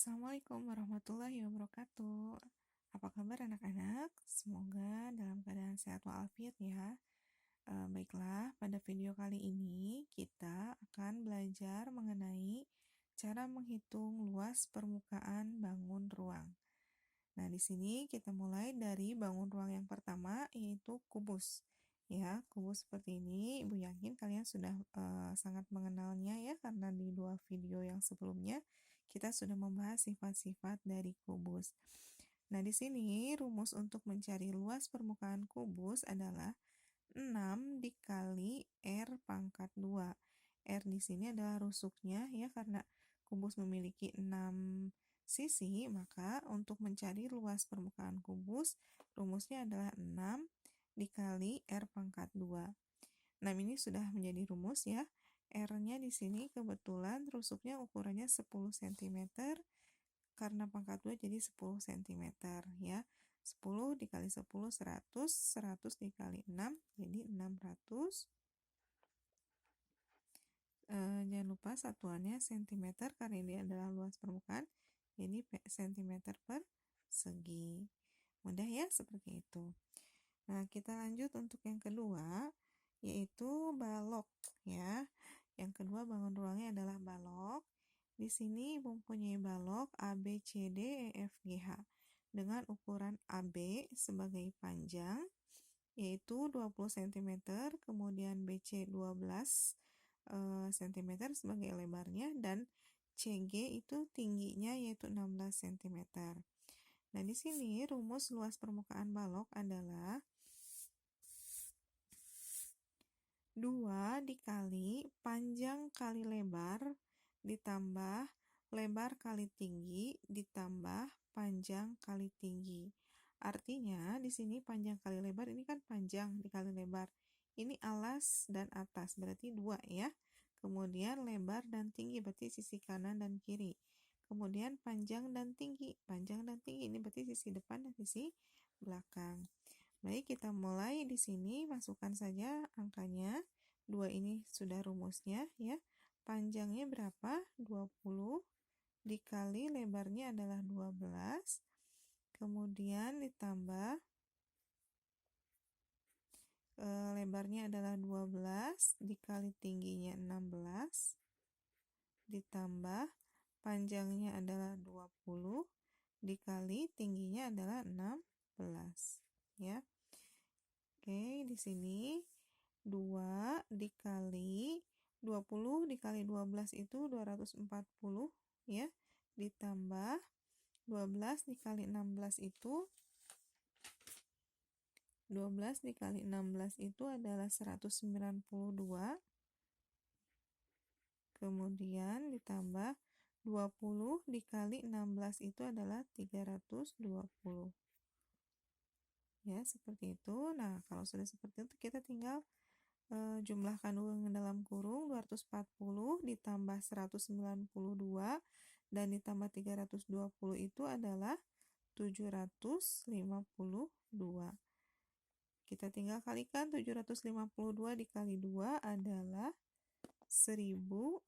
Assalamualaikum warahmatullahi wabarakatuh. Apa kabar anak-anak? Semoga dalam keadaan sehat walafiat ya. Baiklah, pada video kali ini kita akan belajar mengenai cara menghitung luas permukaan bangun ruang. Nah, di sini kita mulai dari bangun ruang yang pertama, yaitu kubus. Ya, kubus seperti ini, Ibu yakin kalian sudah sangat mengenalnya ya, karena di dua video yang sebelumnya kita sudah membahas sifat-sifat dari kubus. Nah, di sini rumus untuk mencari luas permukaan kubus adalah 6 dikali R pangkat 2. R di sini adalah rusuknya ya, karena kubus memiliki 6 sisi, maka untuk mencari luas permukaan kubus, rumusnya adalah 6 dikali R pangkat 2. 6 ini sudah menjadi rumus ya. R-nya di sini kebetulan rusuknya ukurannya 10 cm, karena pangkat 2 jadi 10 cm ya. 10 dikali 10, 100, 100 dikali 6, jadi 600. Jangan lupa satuannya cm, karena ini adalah luas permukaan, jadi cm per segi. Mudah ya, seperti itu. Nah, kita lanjut untuk yang kedua, yaitu balok ya. Yang kedua, bangun ruangnya adalah balok. Di sini mempunyai balok A, B, C, D, E, F, G, H dengan ukuran AB sebagai panjang, yaitu 20 cm, kemudian BC 12 cm sebagai lebarnya, dan CG itu tingginya yaitu 16 cm. Nah, di sini rumus luas permukaan balok adalah 2 dikali panjang kali lebar ditambah lebar kali tinggi ditambah panjang kali tinggi. Artinya di sini panjang kali lebar ini kan panjang dikali lebar. Ini alas dan atas berarti 2 ya. Kemudian lebar dan tinggi berarti sisi kanan dan kiri. Kemudian panjang dan tinggi. Panjang dan tinggi ini berarti sisi depan dan sisi belakang. Baik, kita mulai di sini, masukkan saja angkanya. 2 ini sudah rumusnya ya. Panjangnya berapa? 20 dikali lebarnya adalah 12. Kemudian ditambah lebarnya adalah 12 dikali tingginya 16. Ditambah panjangnya adalah 20 dikali tingginya adalah 16 ya. Oke, di sini 2 dikali 20 dikali 12 itu 240 ya, ditambah 12 dikali 16 itu 12 dikali 16 itu adalah 192, kemudian ditambah 20 dikali 16 itu adalah 320 ya, seperti itu. Nah, kalau sudah seperti itu kita tinggal jumlahkan dulu dalam kurung. 240 ditambah 192 dan ditambah 320 itu adalah 752. Kita tinggal kalikan, 752 dikali 2 adalah 1504.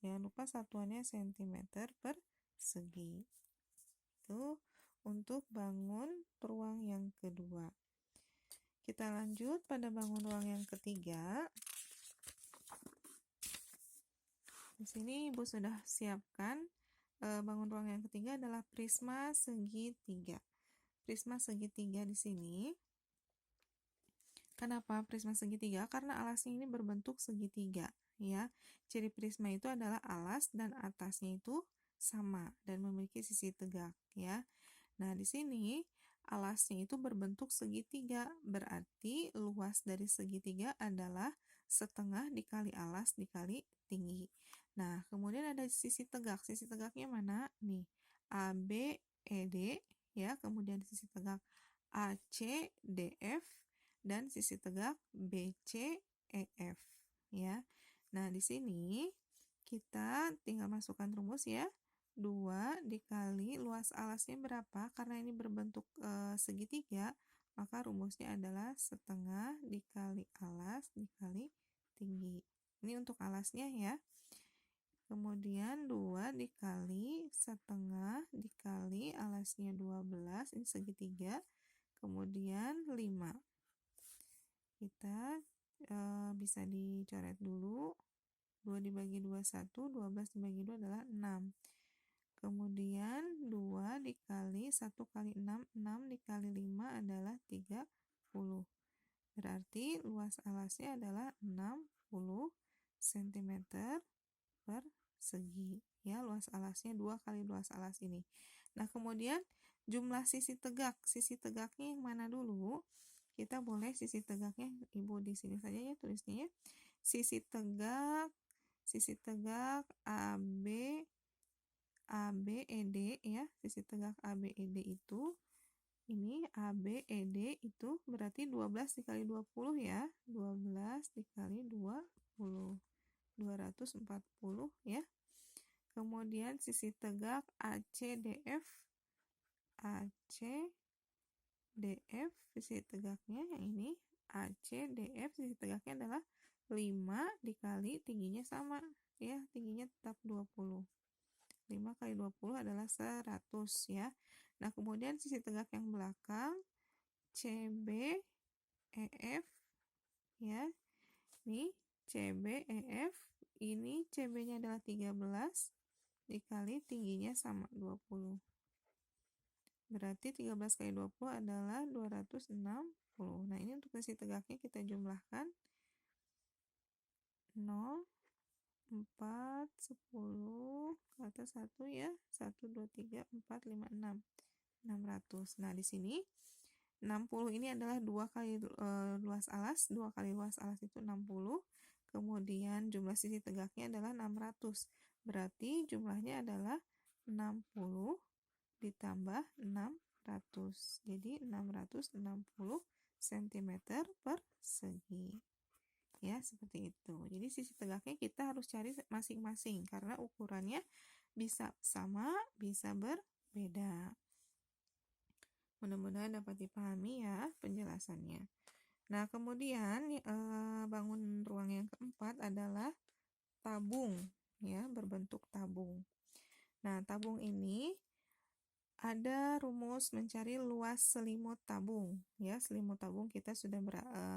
Jangan lupa satuannya cm per segi. Itu untuk bangun ruang yang kedua. Kita lanjut pada bangun ruang yang ketiga. Di sini Ibu sudah siapkan bangun ruang yang ketiga adalah prisma segitiga. Prisma segitiga di sini. Kenapa prisma segitiga? Karena alasnya ini berbentuk segitiga, ya. Ciri prisma itu adalah alas dan atasnya itu sama dan memiliki sisi tegak, ya. Nah, di sini alasnya itu berbentuk segitiga, berarti luas dari segitiga adalah setengah dikali alas dikali tinggi. Nah, kemudian ada sisi tegak. Sisi tegaknya mana? Nih, ABED ya, kemudian sisi tegak ACDF dan sisi tegak BCEF ya. Nah, di sini kita tinggal masukkan rumus ya. 2 dikali luas alasnya berapa? Karena ini berbentuk segitiga, maka rumusnya adalah setengah dikali alas dikali tinggi. Ini untuk alasnya ya. Kemudian 2 dikali setengah dikali alasnya 12, ini segitiga. Kemudian 5. Kita bisa dicoret dulu. 2 dibagi 2, 1. 12 dibagi 2 adalah 6. Kemudian 2 dikali 1 kali 6. 6 dikali 5 adalah 30. Berarti luas alasnya adalah 60 cm persegi. Ya, luas alasnya 2 kali luas alas ini. Nah, kemudian jumlah sisi tegak. Sisi tegaknya yang mana dulu? Kita boleh sisi tegaknya Ibu di sini saja ya tulisnya ya. Sisi tegak ABED ya. Sisi tegak ABED itu ini ABED itu berarti 12 dikali 20 ya. 12 dikali 20. 240 ya. Kemudian sisi tegak ACDF sisi tegaknya yang ini ACDF sisi tegaknya adalah 5 dikali tingginya sama ya, tingginya tetap 20. 5 kali 20 adalah 100 ya. Nah, kemudian sisi tegak yang belakang CBEF ya. Nih CBEF ini CB-nya adalah 13 dikali tingginya sama 20. Berarti 13 kali 20 adalah 260. Nah, ini untuk sisi tegaknya kita jumlahkan 0, 4, 10, ke atas 1 ya. 1, 2, 3, 4, 5, 6. 600. Nah, di sini 60 ini adalah 2 kali luas alas. 2 kali luas alas itu 60. Kemudian jumlah sisi tegaknya adalah 600. Berarti jumlahnya adalah 60 ditambah 600. Jadi 660 cm persegi. Ya, seperti itu. Jadi sisi tegaknya kita harus cari masing-masing karena ukurannya bisa sama, bisa berbeda. Mudah-mudahan dapat dipahami ya penjelasannya. Nah, kemudian bangun ruang yang keempat adalah tabung ya, berbentuk tabung. Nah, tabung ini ada rumus mencari luas selimut tabung ya. Selimut tabung kita sudah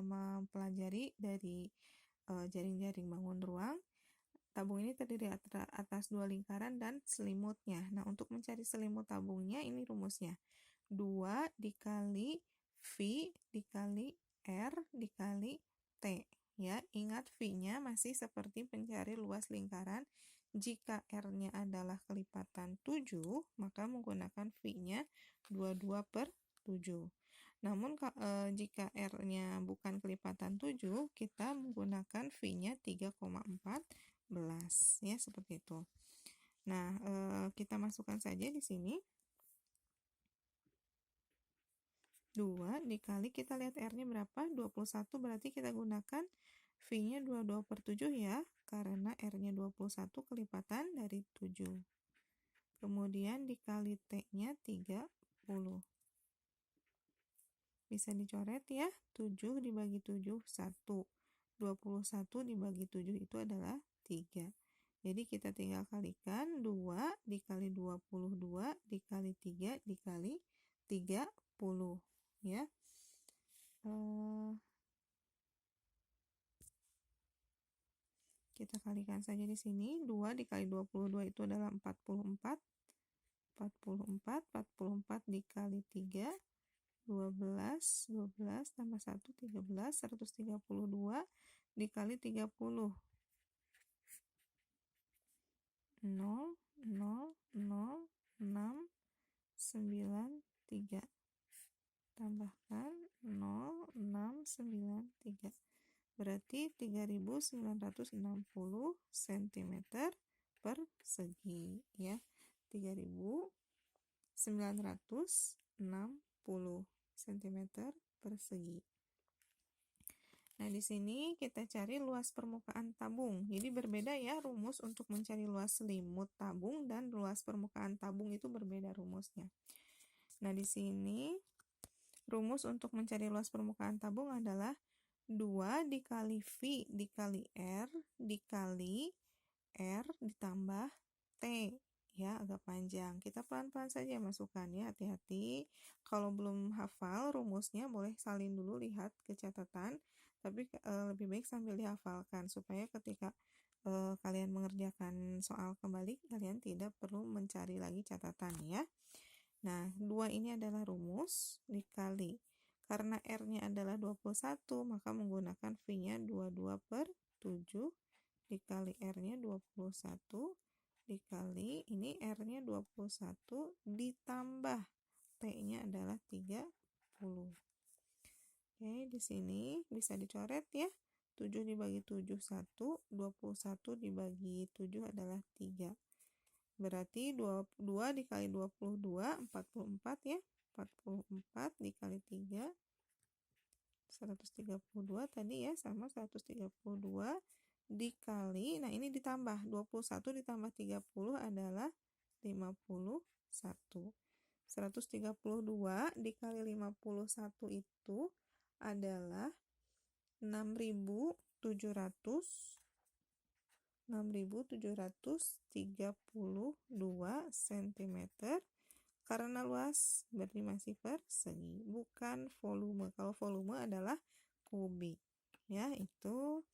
mempelajari dari jaring-jaring bangun ruang. Tabung ini terdiri atas 2 lingkaran dan selimutnya. Nah, untuk mencari selimut tabungnya ini rumusnya 2 dikali V dikali R dikali T ya. Ingat V-nya masih seperti pencari luas lingkaran. Jika R-nya adalah kelipatan 7, maka menggunakan V-nya 22/7. Namun jika R-nya bukan kelipatan 7, kita menggunakan V-nya 3,14 ya, seperti itu. Nah, kita masukkan saja di sini 2 dikali, kita lihat R-nya berapa? 21, berarti kita gunakan V-nya 22/7 ya, karena R-nya 21 kelipatan dari 7. Kemudian dikali T-nya 30. Bisa dicoret ya, 7 dibagi 7, 1. 21 dibagi 7 itu adalah 3. Jadi kita tinggal kalikan 2 dikali 22 dikali 3 dikali 30 ya. Kita kalikan saja di sini. 2 dikali 22 itu adalah 44. 44 dikali 3 12 tambah 1 13, 132 dikali 30. 0 0 0 6 9 3. Tambahkan 0 6 9 3. Berarti 3960 cm persegi ya. 3960 cm persegi. Nah, di sini kita cari luas permukaan tabung. Jadi berbeda ya rumus untuk mencari luas selimut tabung dan luas permukaan tabung itu berbeda rumusnya. Nah, di sini rumus untuk mencari luas permukaan tabung adalah 2 dikali V dikali R dikali R ditambah T, ya agak panjang. Kita pelan-pelan saja masukkannya, hati-hati. Kalau belum hafal rumusnya boleh salin dulu, lihat ke catatan, tapi lebih baik sambil dihafalkan supaya ketika kalian mengerjakan soal kembali, kalian tidak perlu mencari lagi catatan ya. Nah, 2 ini adalah rumus dikali. Karena R-nya adalah 21, maka menggunakan V-nya 22/7 dikali R-nya 21 dikali ini R-nya 21 ditambah T-nya adalah 30. Oke, di sini bisa dicoret ya. 7 dibagi 7 1, 21 dibagi 7 adalah 3. Berarti 2 dikali 22 44 ya. 44 dikali 3 132 tadi ya, sama 132 dikali, nah ini ditambah 21 ditambah 30 adalah 51. 132 dikali 51 itu adalah 6.732 cm karena luas berarti masih persegi, bukan volume. Kalau volume adalah kubik. Ya, itu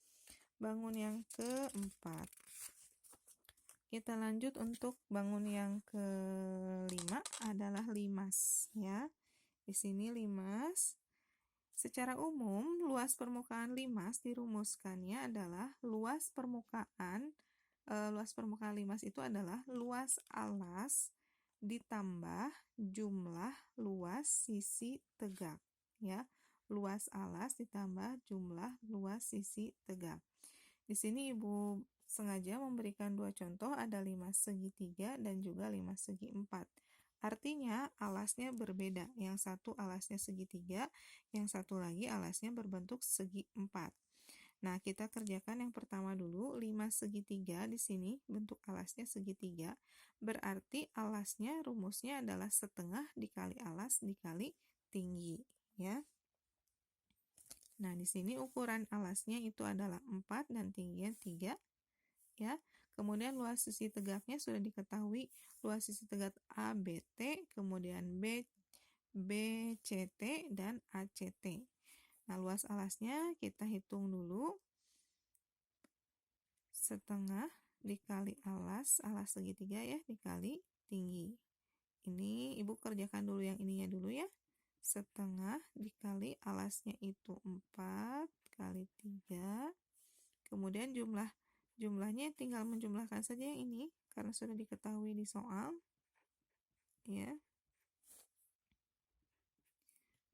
bangun yang keempat. Kita lanjut untuk bangun yang kelima adalah limas ya. Di sini limas. Secara umum, luas permukaan limas dirumuskannya adalah luas permukaan limas itu adalah luas alas ditambah jumlah luas sisi tegak ya. Luas alas ditambah jumlah luas sisi tegak. Di sini Ibu sengaja memberikan dua contoh, ada limas segitiga dan juga limas segi empat. Artinya alasnya berbeda, yang satu alasnya segitiga, yang satu lagi alasnya berbentuk segi empat. Nah, kita kerjakan yang pertama dulu, limas segitiga di sini bentuk alasnya segitiga, berarti alasnya rumusnya adalah setengah dikali alas dikali tinggi, ya. Nah, di sini ukuran alasnya itu adalah 4 dan tingginya 3, ya. Kemudian luas sisi tegaknya sudah diketahui, luas sisi tegak ABT, kemudian BCT dan ACT. Nah, luas alasnya kita hitung dulu. Setengah dikali alas segitiga ya, dikali tinggi. Ini Ibu kerjakan dulu yang ininya dulu ya. Setengah dikali alasnya itu 4 kali 3. Kemudian jumlahnya tinggal menjumlahkan saja yang ini karena sudah diketahui di soal. Ya.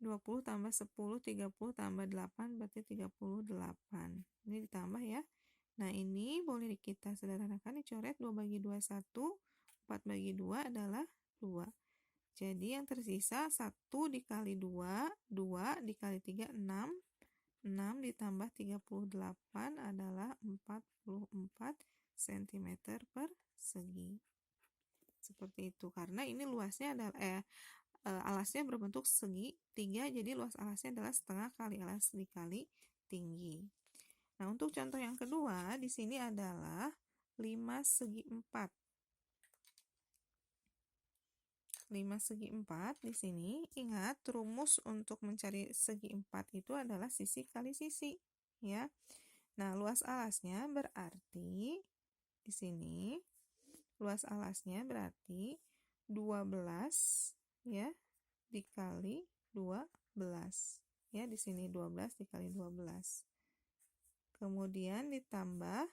20 tambah 10, 30 tambah 8 berarti 38. Ini ditambah ya. Nah, ini boleh kita sederhanakan, dicoret 2 bagi 2 1, 4 bagi 2 adalah 2. Jadi yang tersisa 1 dikali 2, 2 dikali 3, 6. 6 ditambah 38 adalah 44 cm persegi. Seperti itu, karena ini luasnya adalah alasnya berbentuk segi 3, jadi luas alasnya adalah setengah kali alas dikali tinggi. Nah, untuk contoh yang kedua, di sini adalah limas segi 4. Limas segi 4 di sini, ingat rumus untuk mencari segi 4 itu adalah sisi kali sisi, ya. Nah, luas alasnya berarti di sini luas alasnya berarti 12 ya dikali 12. Ya, di sini 12 dikali 12. Kemudian ditambah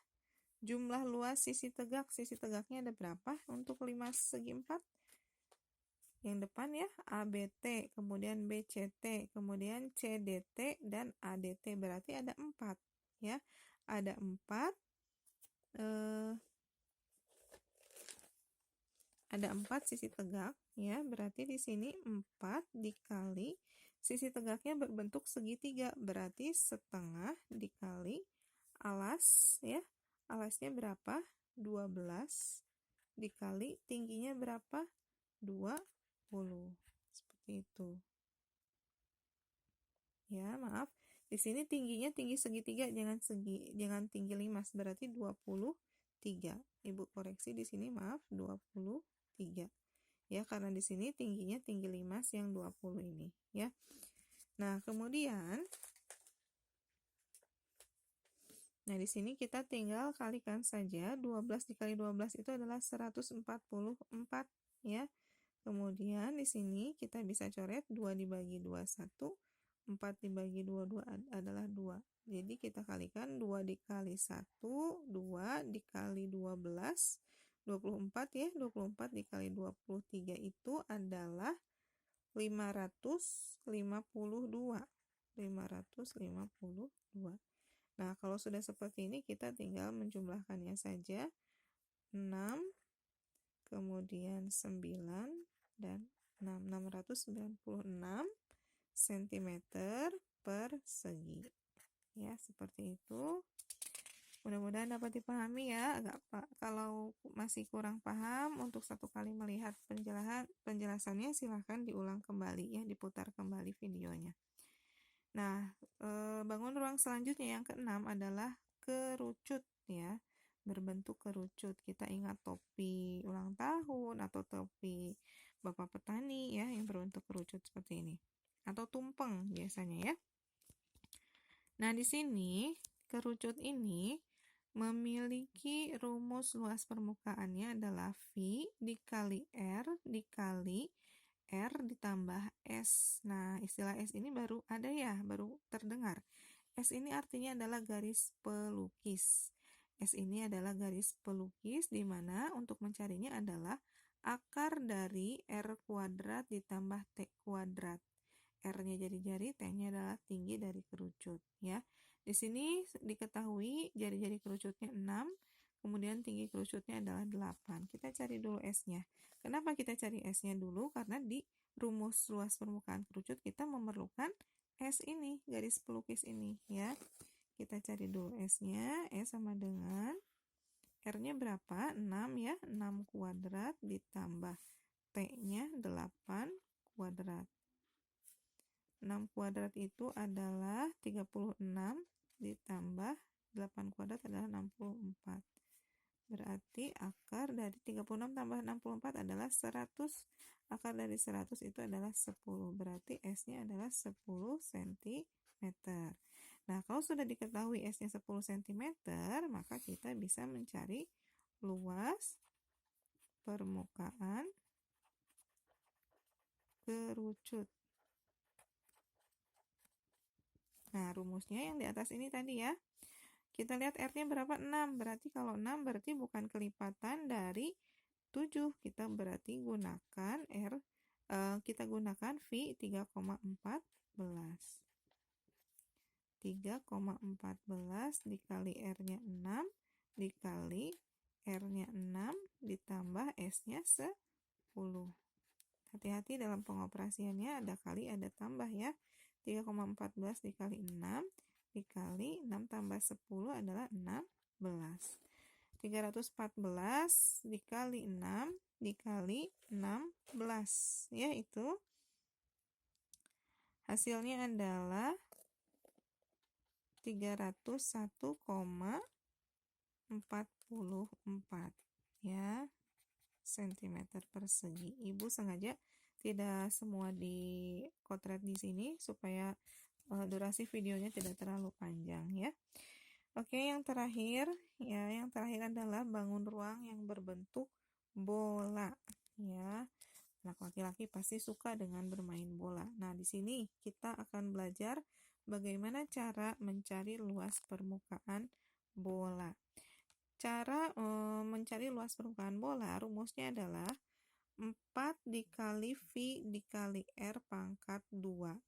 jumlah luas sisi tegak. Sisi tegaknya ada berapa untuk limas segi 4? Yang depan ya, ABT, kemudian BCT, kemudian CDT, dan ADT. Berarti ada 4. Ya, ada 4. Ada 4 sisi tegak. Ya, berarti di sini 4 dikali sisi tegaknya berbentuk segitiga. Berarti setengah dikali alas, ya. Alasnya berapa? 12 dikali tingginya berapa? 20. Seperti itu. Ya, maaf. Di sini tingginya tinggi segitiga, jangan tinggi limas. Berarti 20 Ibu koreksi di sini, maaf, 23. Ya, karena di sini tingginya tinggi limas yang 20 ini, ya. Nah, kemudian di sini kita tinggal kalikan saja. 12 dikali 12 itu adalah 144, ya. Kemudian di sini kita bisa coret 2 dibagi 2, 1. 4 dibagi 2, 2 adalah 2. Jadi kita kalikan 2 dikali 1, 2 dikali 12, 24 ya. 24 dikali 23 itu adalah 552. 552. Nah, kalau sudah seperti ini kita tinggal menjumlahkannya saja. 6, kemudian 9, dan 696 cm persegi. Ya, seperti itu. Mudah-mudahan dapat dipahami ya. Kalau masih kurang paham, untuk satu kali melihat penjelasannya silahkan diulang kembali ya, diputar kembali videonya. Nah, bangun ruang selanjutnya yang keenam adalah kerucut ya, berbentuk kerucut. Kita ingat topi ulang tahun atau topi Bapak Petani ya yang berbentuk kerucut seperti ini. Atau tumpeng biasanya ya. Nah, di sini kerucut ini memiliki rumus luas permukaannya adalah V dikali R dikali R ditambah S. Nah, istilah S ini baru ada ya, baru terdengar. S ini artinya adalah garis pelukis. S ini adalah garis pelukis di mana untuk mencarinya adalah akar dari R kuadrat ditambah T kuadrat. R-nya jari-jari, T-nya adalah tinggi dari kerucut ya. Di sini diketahui jari-jari kerucutnya 6, kemudian tinggi kerucutnya adalah 8. Kita cari dulu S-nya. Kenapa kita cari S-nya dulu? Karena di rumus luas permukaan kerucut kita memerlukan S ini, garis pelukis ini ya. Kita cari dulu S-nya. S sama dengan R-nya berapa? 6 ya. 6 kuadrat ditambah T-nya 8 kuadrat. 6 kuadrat itu adalah 36 ditambah 8 kuadrat adalah 64. Berarti akar dari 36 tambah 64 adalah 100. Akar dari 100 itu adalah 10. Berarti S-nya adalah 10 cm. Nah, kalau sudah diketahui S-nya 10 cm, maka kita bisa mencari luas permukaan kerucut. Nah, rumusnya yang di atas ini tadi ya. Kita lihat R-nya berapa? 6. Berarti kalau 6 berarti bukan kelipatan dari 7. Kita berarti gunakan kita gunakan V 3,14. 3,14 dikali R-nya 6 dikali R-nya 6 ditambah S-nya 10. Hati-hati dalam pengoperasiannya, ada kali ada tambah ya. 3,14 dikali 6 dikali 6 tambah 10 adalah 16. 314 dikali 6 dikali 16, yaitu hasilnya adalah 301,44 ya cm persegi. Ibu sengaja tidak semua dikotret di sini supaya durasi videonya tidak terlalu panjang ya. Oke, yang terakhir adalah bangun ruang yang berbentuk bola ya. Anak laki-laki pasti suka dengan bermain bola. Nah, di sini kita akan belajar bagaimana cara mencari luas permukaan bola. Cara mencari luas permukaan bola, rumusnya adalah 4 dikali V dikali R pangkat 2.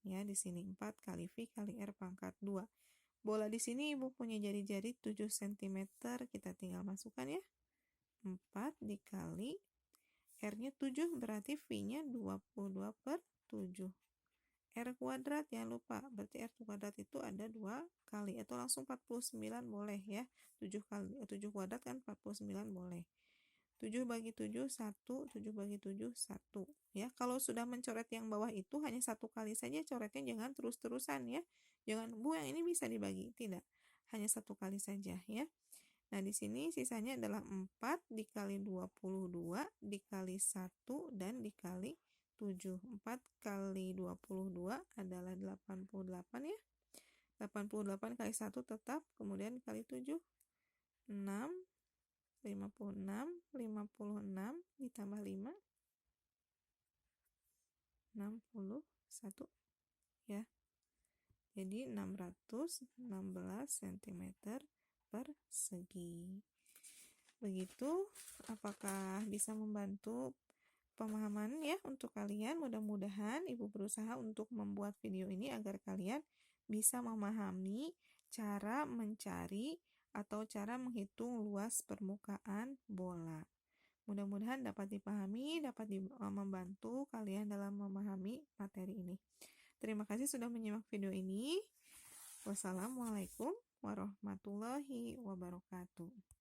Ya, di sini 4 kali V kali R pangkat 2. Bola di sini Ibu punya jari-jari 7 cm, kita tinggal masukkan ya. 4 dikali R-nya 7, berarti V-nya 22/7. R kuadrat, jangan lupa, berarti R kuadrat itu ada 2 kali, atau langsung 49 boleh ya. 7 kuadrat kan 49 boleh. 7 bagi 7, 1. 7 bagi 7, 1. Ya, kalau sudah mencoret yang bawah itu hanya 1 kali saja coretnya, jangan terus-terusan ya. Jangan, Bu, yang ini bisa dibagi. Tidak, hanya 1 kali saja ya. Nah, di sini sisanya adalah 4 dikali 22 dikali 1 dan dikali 7. 4 kali 22 adalah 88 ya. 88 kali 1 tetap, kemudian kali 7, 6, 56 ditambah 5, 61 ya. Jadi 616 cm persegi. Begitu, apakah bisa membantu pemahaman ya untuk kalian? Mudah-mudahan Ibu berusaha untuk membuat video ini agar kalian bisa memahami cara mencari atau cara menghitung luas permukaan bola. Mudah-mudahan dapat dipahami, dapat membantu kalian dalam memahami materi ini. Terima kasih sudah menyimak video ini. Wassalamualaikum warahmatullahi wabarakatuh.